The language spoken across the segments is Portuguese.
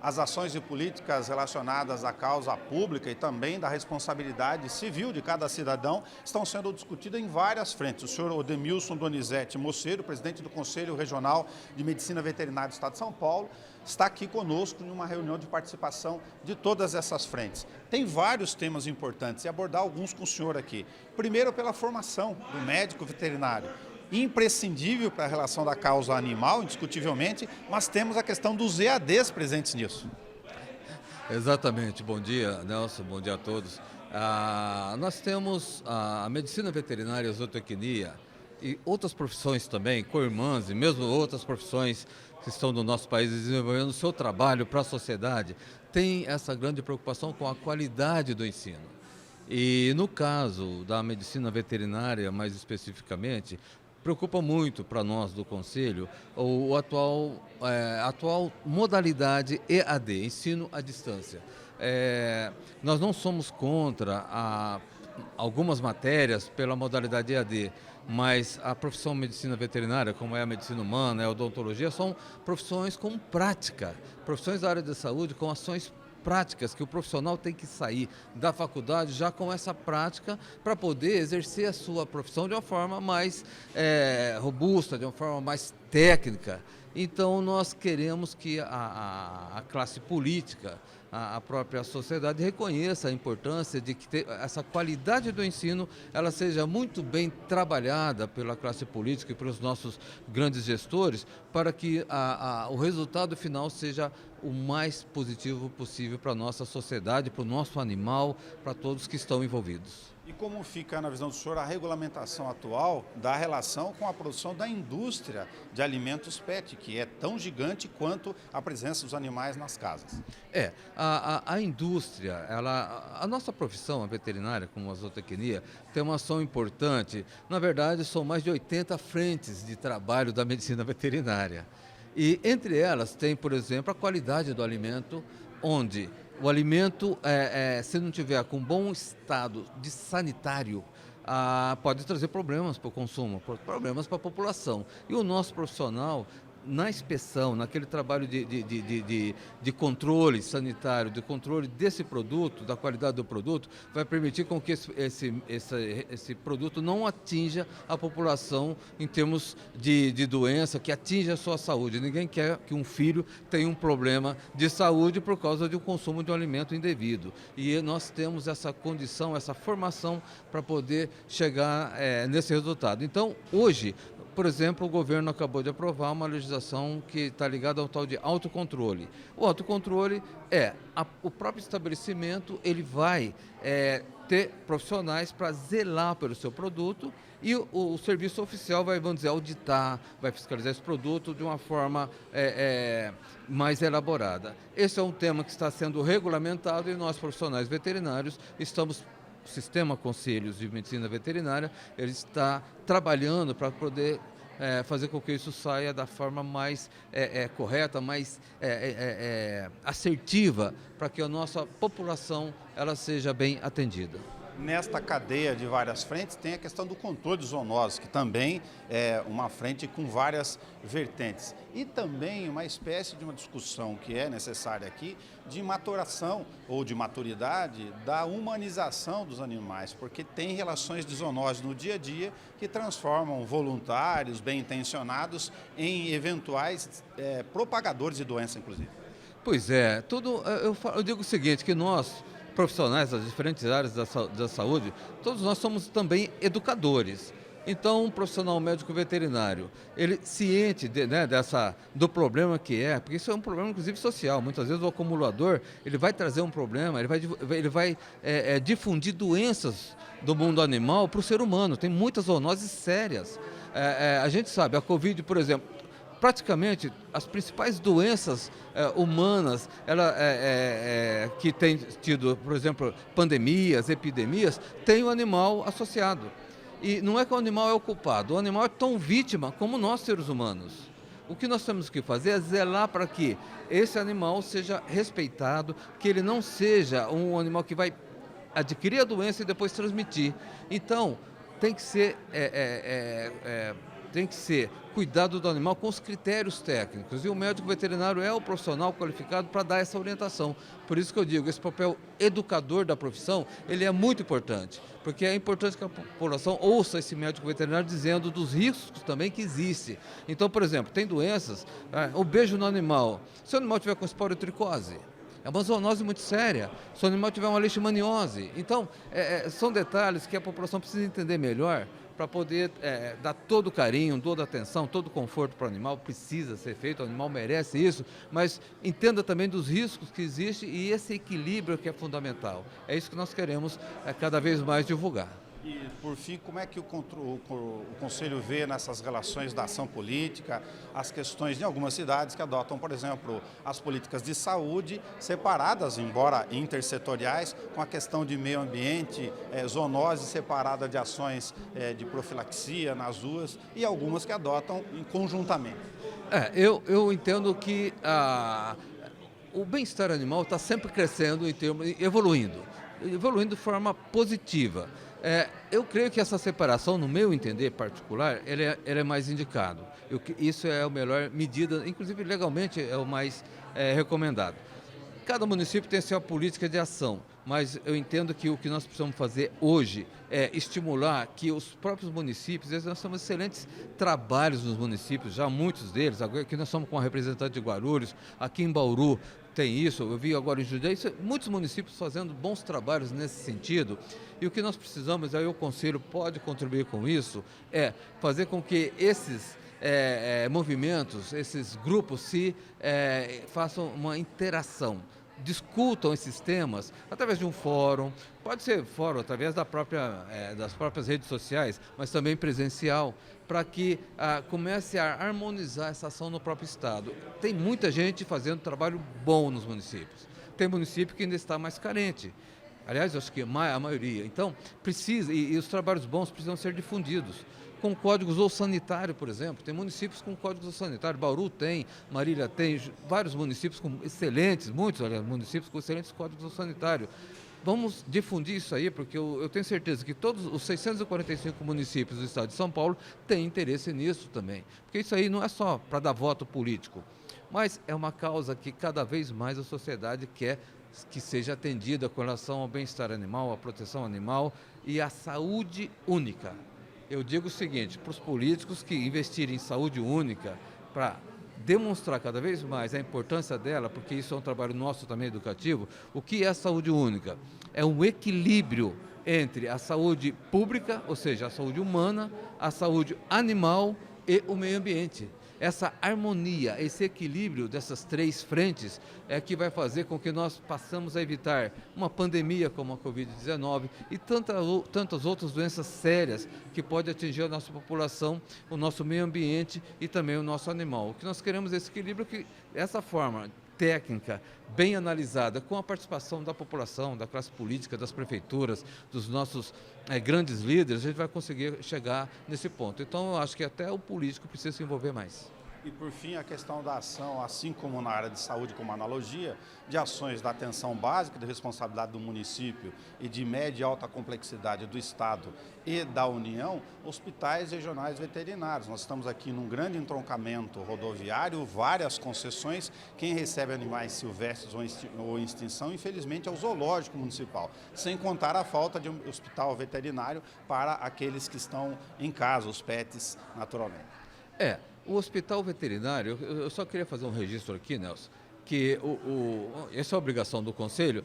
As ações e políticas relacionadas à causa pública e também da responsabilidade civil de cada cidadão estão sendo discutidas em várias frentes. O senhor Odemilson Donizete Moceiro, presidente do Conselho Regional de Medicina Veterinária do Estado de São Paulo, está aqui conosco em uma reunião de participação de todas essas frentes. Tem vários temas importantes e abordar alguns com o senhor aqui. Primeiro, pela formação do médico veterinário. Imprescindível para a relação da causa animal, indiscutivelmente, mas temos a questão dos EADs presentes nisso. Exatamente. Bom dia, Nelson. Bom dia a todos. Nós temos a medicina veterinária, a zootecnia e outras profissões também, co-irmãs e mesmo outras profissões que estão no nosso país desenvolvendo o seu trabalho para a sociedade, tem essa grande preocupação com a qualidade do ensino. E no caso da medicina veterinária, mais especificamente, preocupa muito para nós do Conselho a atual modalidade EAD, ensino à distância. Nós não somos contra algumas matérias pela modalidade EAD, mas a profissão medicina veterinária, como é a medicina humana, a odontologia, são profissões com prática, profissões da área da saúde com ações práticas que o profissional tem que sair da faculdade já com essa prática para poder exercer a sua profissão de uma forma mais robusta, de uma forma mais técnica. Então nós queremos que a classe política, a própria sociedade reconheça a importância de que essa qualidade do ensino ela seja muito bem trabalhada pela classe política e pelos nossos grandes gestores para que o resultado final seja o mais positivo possível para a nossa sociedade, para o nosso animal, para todos que estão envolvidos. E como fica, na visão do senhor, a regulamentação atual da relação com a produção da indústria de alimentos PET, que é tão gigante quanto a presença dos animais nas casas? A indústria, a nossa profissão, a veterinária, como a zootecnia, tem uma ação importante. Na verdade, são mais de 80 frentes de trabalho da medicina veterinária. E entre elas tem, por exemplo, a qualidade do alimento, onde o alimento, se não tiver com bom estado de sanitário, pode trazer problemas para o consumo, problemas para a população. E o nosso profissional, na inspeção, naquele trabalho de controle sanitário, de controle desse produto, da qualidade do produto, vai permitir com que esse produto não atinja a população em termos de doença, que atinja a sua saúde. Ninguém quer que um filho tenha um problema de saúde por causa do consumo de um alimento indevido. E nós temos essa condição, essa formação para poder chegar nesse resultado. Então, hoje, por exemplo, o governo acabou de aprovar uma legislação que está ligada ao tal de autocontrole. O autocontrole o próprio estabelecimento, ele vai ter profissionais para zelar pelo seu produto e o serviço oficial vai, vamos dizer, auditar, vai fiscalizar esse produto de uma forma mais elaborada. Esse é um tema que está sendo regulamentado e nós, profissionais veterinários, o Sistema Conselhos de Medicina Veterinária, ele está trabalhando para poder fazer com que isso saia da forma mais correta, mais assertiva, para que a nossa população ela seja bem atendida. Nesta cadeia de várias frentes tem a questão do controle de zoonoses, que também é uma frente com várias vertentes. E também uma espécie de uma discussão que é necessária aqui de maturação ou de maturidade da humanização dos animais, porque tem relações de zoonose no dia a dia que transformam voluntários, bem intencionados, em eventuais propagadores de doença, inclusive. Pois é, eu digo o seguinte, que nós, profissionais das diferentes áreas da saúde, todos nós somos também educadores. Então, um profissional médico veterinário, ele ciente do problema que porque isso é um problema inclusive social, muitas vezes o acumulador, ele vai trazer um problema, ele vai difundir doenças do mundo animal para o ser humano, tem muitas zoonoses sérias. A gente sabe, a Covid, por exemplo, praticamente as principais doenças humanas que têm tido, por exemplo, pandemias, epidemias, tem o animal associado. E não é que o animal é o culpado, o animal é tão vítima como nós, seres humanos. O que nós temos que fazer é zelar para que esse animal seja respeitado, que ele não seja um animal que vai adquirir a doença e depois transmitir. Então, tem que ser tem que ser cuidado do animal com os critérios técnicos, e o médico veterinário é o profissional qualificado para dar essa orientação. Por isso que eu digo, esse papel educador da profissão, ele é muito importante, porque é importante que a população ouça esse médico veterinário dizendo dos riscos também que existe. Então, por exemplo, tem doenças, o beijo no animal, se o animal tiver com esporotricose, é uma zoonose muito séria, se o animal tiver uma leishmaniose. Então, são detalhes que a população precisa entender melhor para poder dar todo o carinho, toda a atenção, todo o conforto para o animal. Precisa ser feito, o animal merece isso, mas entenda também dos riscos que existem e esse equilíbrio que é fundamental. É isso que nós queremos cada vez mais divulgar. E, por fim, como é que o Conselho vê nessas relações da ação política, as questões de algumas cidades que adotam, por exemplo, as políticas de saúde separadas, embora intersetoriais, com a questão de meio ambiente, zoonose separada de ações de profilaxia nas ruas, e algumas que adotam conjuntamente? Eu entendo que o bem-estar animal está sempre crescendo, evoluindo de forma positiva. Eu creio que essa separação, no meu entender particular, ele é mais indicado. Isso é a melhor medida, inclusive legalmente é o mais recomendado. Cada município tem a sua política de ação, mas eu entendo que o que nós precisamos fazer hoje é estimular que os próprios municípios, nós temos excelentes trabalhos nos municípios, já muitos deles, aqui nós somos com a representante de Guarulhos, aqui em Bauru tem isso, eu vi agora em Jundiaí, muitos municípios fazendo bons trabalhos nesse sentido, e o que nós precisamos, aí o Conselho pode contribuir com isso, é fazer com que esses movimentos, esses grupos façam uma interação, discutam esses temas através de um fórum, pode ser fórum através das próprias redes sociais, mas também presencial, para que comece a harmonizar essa ação no próprio Estado. Tem muita gente fazendo trabalho bom nos municípios, tem município que ainda está mais carente. Aliás, eu acho que a maioria. Então, precisa, e os trabalhos bons precisam ser difundidos. Com códigos ou sanitário, por exemplo. Tem municípios com códigos sanitário, Bauru tem, Marília tem, vários municípios com excelentes, muitos municípios com excelentes códigos sanitário. Vamos difundir isso aí, porque eu tenho certeza que todos os 645 municípios do estado de São Paulo têm interesse nisso também. Porque isso aí não é só para dar voto político, mas é uma causa que cada vez mais a sociedade quer que seja atendida com relação ao bem-estar animal, à proteção animal e à saúde única. Eu digo o seguinte, para os políticos que investirem em saúde única, para demonstrar cada vez mais a importância dela, porque isso é um trabalho nosso também educativo, o que é a saúde única? É um equilíbrio entre a saúde pública, ou seja, a saúde humana, a saúde animal e o meio ambiente. Essa harmonia, esse equilíbrio dessas três frentes é que vai fazer com que nós possamos evitar uma pandemia como a Covid-19 e tantas outras doenças sérias que podem atingir a nossa população, o nosso meio ambiente e também o nosso animal. O que nós queremos é esse equilíbrio, que essa forma técnica, bem analisada, com a participação da população, da classe política, das prefeituras, dos nossos grandes líderes, a gente vai conseguir chegar nesse ponto. Então, eu acho que até o político precisa se envolver mais. E, por fim, a questão da ação, assim como na área de saúde, como analogia, de ações da atenção básica, de responsabilidade do município e de média e alta complexidade do Estado e da União, hospitais regionais veterinários. Nós estamos aqui num grande entroncamento rodoviário, várias concessões. Quem recebe animais silvestres ou em extinção, infelizmente, é o zoológico municipal, sem contar a falta de um hospital veterinário para aqueles que estão em casa, os pets, naturalmente. O hospital veterinário, eu só queria fazer um registro aqui, Nelson, que essa é a obrigação do Conselho,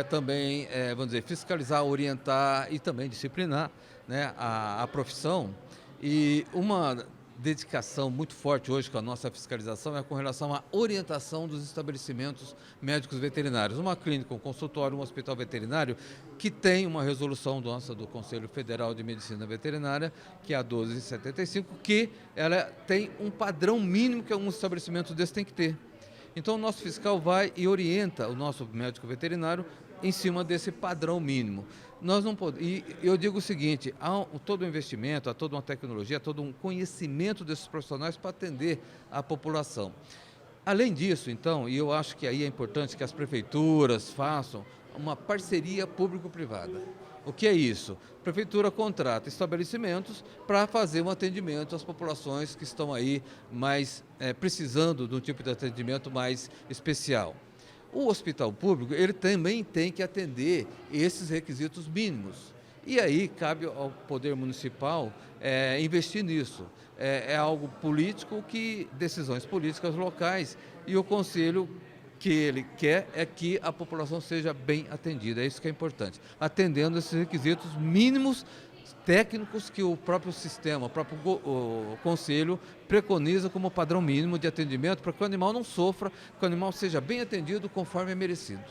também, vamos dizer, fiscalizar, orientar e também disciplinar, né, a profissão. E uma dedicação muito forte hoje com a nossa fiscalização é com relação à orientação dos estabelecimentos médicos veterinários. Uma clínica, um consultório, um hospital veterinário que tem uma resolução do Conselho Federal de Medicina Veterinária, que é a 1275, que ela tem um padrão mínimo que um estabelecimento desse tem que ter. Então, o nosso fiscal vai e orienta o nosso médico veterinário em cima desse padrão mínimo. Nós não podemos, e eu digo o seguinte, há todo um investimento, há toda uma tecnologia, há todo um conhecimento desses profissionais para atender a população. Além disso, então, e eu acho que aí é importante que as prefeituras façam uma parceria público-privada. O que é isso? A prefeitura contrata estabelecimentos para fazer um atendimento às populações que estão aí mais precisando de um tipo de atendimento mais especial. O hospital público, ele também tem que atender esses requisitos mínimos. E aí cabe ao Poder Municipal investir nisso. É algo político que, decisões políticas locais, e o Conselho que ele quer é que a população seja bem atendida, é isso que é importante, atendendo esses requisitos mínimos técnicos que o próprio sistema, o Conselho preconiza como padrão mínimo de atendimento para que o animal não sofra, que o animal seja bem atendido conforme é merecido.